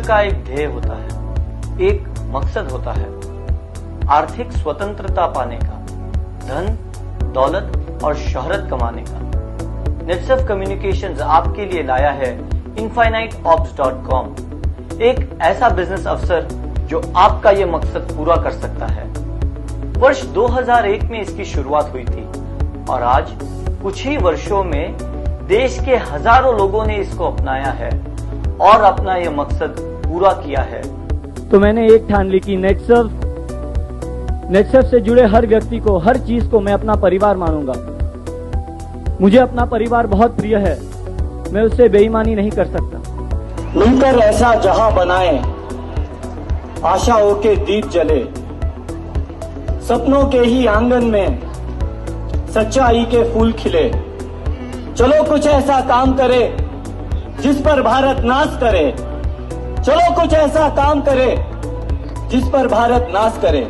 का एक ध्येय होता है, एक मकसद होता है, आर्थिक स्वतंत्रता पाने का, धन, दौलत और शोहरत कमाने का। नेटसर्फ कम्युनिकेशंस आपके लिए लाया है infiniteops.com, एक ऐसा बिजनेस अवसर जो आपका ये मकसद पूरा कर सकता है। वर्ष 2001 में इसकी शुरुआत हुई थी और आज कुछ ही वर्षों में देश के हजारों लोगों ने इसको अपनाया है और अपना ये मकसद पूरा किया है। तो मैंने एक ठान ली कि नेटसर्फ से जुड़े हर व्यक्ति को, हर चीज को मैं अपना परिवार मानूंगा। मुझे अपना परिवार बहुत प्रिय है, मैं उससे बेईमानी नहीं कर सकता। मिलकर ऐसा जहां बनाए, आशाओं के दीप जले, सपनों के ही आंगन में सच्चाई के फूल खिले। चलो कुछ ऐसा काम करे जिस पर भारत नाज करे। चलो कुछ ऐसा काम करे जिस पर भारत नाज करे।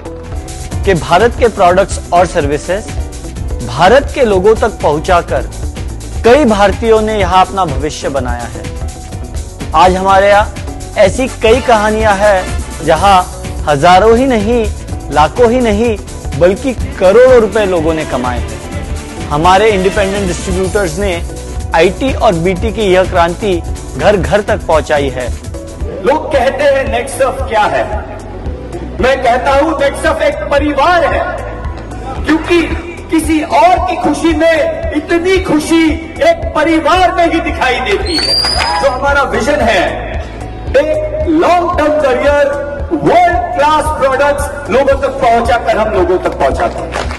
कि भारत के प्रोडक्ट्स और सर्विसेज भारत के लोगों तक पहुंचाकर कई भारतीयों ने यहां अपना भविष्य बनाया है। आज हमारे यहाँ ऐसी कई कहानियां हैं जहां हजारों ही नहीं, लाखों ही नहीं, बल्कि करोड़ों रुपए लोगों ने कमाए हैं। हमारे इंडिपेंडेंट डिस्ट्रीब्यूटर्स ने आईटी और बीटी की यह क्रांति घर घर तक पहुंचाई है। लोग कहते हैं नेटसर्फ क्या है? मैं कहता हूं नेटसर्फ एक परिवार है, क्योंकि किसी और की खुशी में इतनी खुशी एक परिवार में ही दिखाई देती है। जो हमारा विजन है, एक long term career, world class products लोगों तक पहुंचाकर हम लोगों तक पहुंचाते हैं।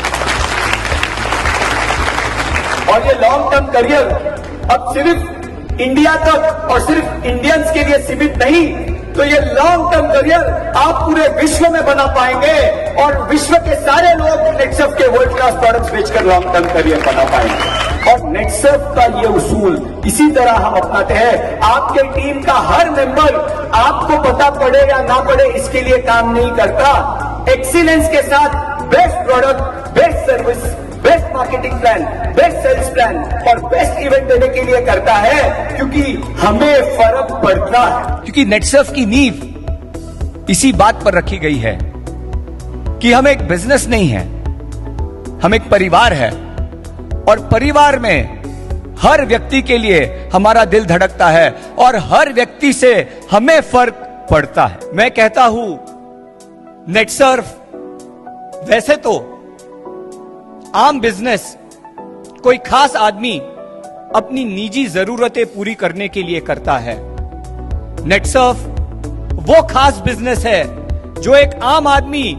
और ये लॉन्ग टर्म करियर अब सिर्फ इंडिया तक और सिर्फ इंडियंस के लिए सीमित नहीं, तो ये लॉन्ग टर्म करियर आप पूरे विश्व में बना पाएंगे और विश्व के सारे लोग नेटसर्फ के वर्ल्ड क्लास प्रोडक्ट्स बेचकर लॉन्ग टर्म करियर बना पाएंगे। और नेटसर्फ का ये उसूल इसी तरह हम अपनाते हैं। आपके टीम का हर मेंबर आपको पता पड़े या ना पड़े इसके लिए काम नहीं करता, एक्सीलेंस के साथ best product, best service, best marketing plan, best sales plan और बेस्ट इवेंट देने के लिए करता है, क्योंकि हमें फर्क पड़ता है। क्योंकि नेटसर्फ की नींव इसी बात पर रखी गई है कि हम एक बिजनेस नहीं है, हम एक परिवार है और परिवार में हर व्यक्ति के लिए हमारा दिल धड़कता है और हर व्यक्ति से हमें फर्क पड़ता है। मैं कहता हूं नेटसर्फ वैसे तो आम बिजनेस कोई खास आदमी अपनी निजी जरूरतें पूरी करने के लिए करता है। नेटसर्फ वो खास बिजनेस है जो एक आम आदमी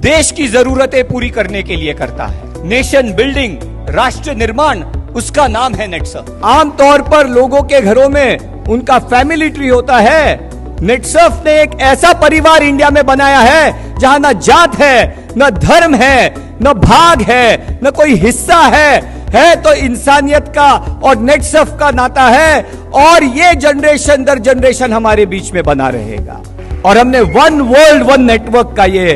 देश की जरूरतें पूरी करने के लिए करता है। नेशन बिल्डिंग, राष्ट्र निर्माण, उसका नाम है नेटसर्फ। आमतौर पर लोगों के घरों में उनका फैमिली ट्री होता है। नेटसर्फ ने एक ऐसा परिवार इंडिया में बनाया है जहां न जात है, न धर्म है, न भाग है, न कोई हिस्सा है तो इंसानियत का और नेटसर्फ का नाता है और ये जनरेशन दर जनरेशन हमारे बीच में बना रहेगा। और हमने वन वर्ल्ड वन नेटवर्क का ये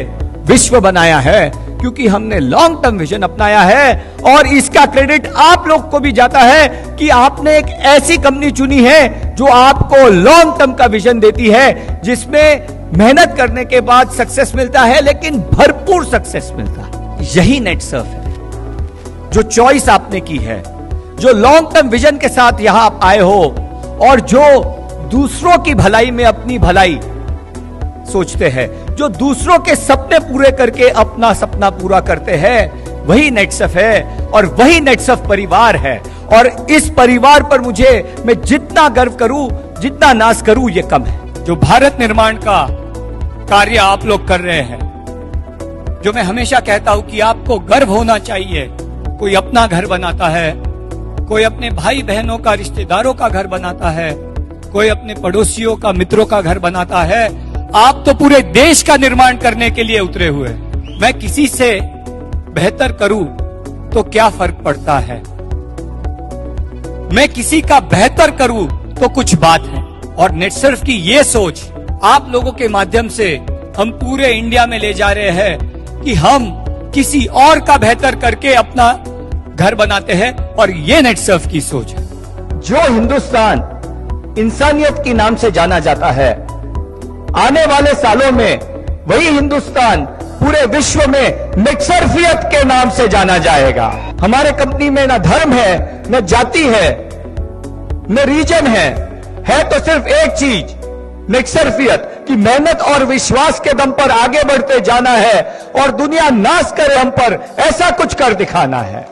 विश्व बनाया है क्योंकि हमने लॉन्ग टर्म विजन अपनाया है और इसका क्रेडिट आप लोग को भी जाता है कि आपने एक ऐसी कंपनी चुनी है जो आपको लॉन्ग टर्म का विजन देती है, जिसमें मेहनत करने के बाद सक्सेस मिलता है, लेकिन भरपूर सक्सेस मिलता है। यही नेटसर्फ है। जो चॉइस आपने की है, जो लॉन्ग टर्म विजन के साथ यहां आप आए हो और जो दूसरों की भलाई में अपनी भलाई सोचते हैं, जो दूसरों के सपने पूरे करके अपना सपना पूरा करते हैं, वही नेटसर्फ है और वही नेटसर्फ परिवार है। और इस परिवार पर मैं जितना गर्व करूं, जितना नाज करूं, ये कम है। जो भारत निर्माण का कार्य आप लोग कर रहे हैं, जो मैं हमेशा कहता हूं कि आपको गर्व होना चाहिए। कोई अपना घर बनाता है, कोई अपने भाई बहनों का, रिश्तेदारों का घर बनाता है, कोई अपने पड़ोसियों का, मित्रों का घर बनाता है। आप तो पूरे देश का निर्माण करने के लिए उतरे हुए। मैं किसी से बेहतर करूं तो क्या फर्क पड़ता है, मैं किसी का बेहतर करूं तो कुछ बात है। और नेटसर्फ की ये सोच आप लोगों के माध्यम से हम पूरे इंडिया में ले जा रहे हैं कि हम किसी और का बेहतर करके अपना घर बनाते हैं, और ये नेटसर्फ की सोच है। जो हिंदुस्तान इंसानियत के नाम से जाना जाता है, आने वाले सालों में वही हिंदुस्तान पूरे विश्व में निकसरफियत के नाम से जाना जाएगा। हमारे कंपनी में न धर्म है, न जाति है, न रीजन है तो सिर्फ एक चीज, निकसरफियत, की मेहनत और विश्वास के दम पर आगे बढ़ते जाना है और दुनिया नाश करे हम पर, ऐसा कुछ कर दिखाना है।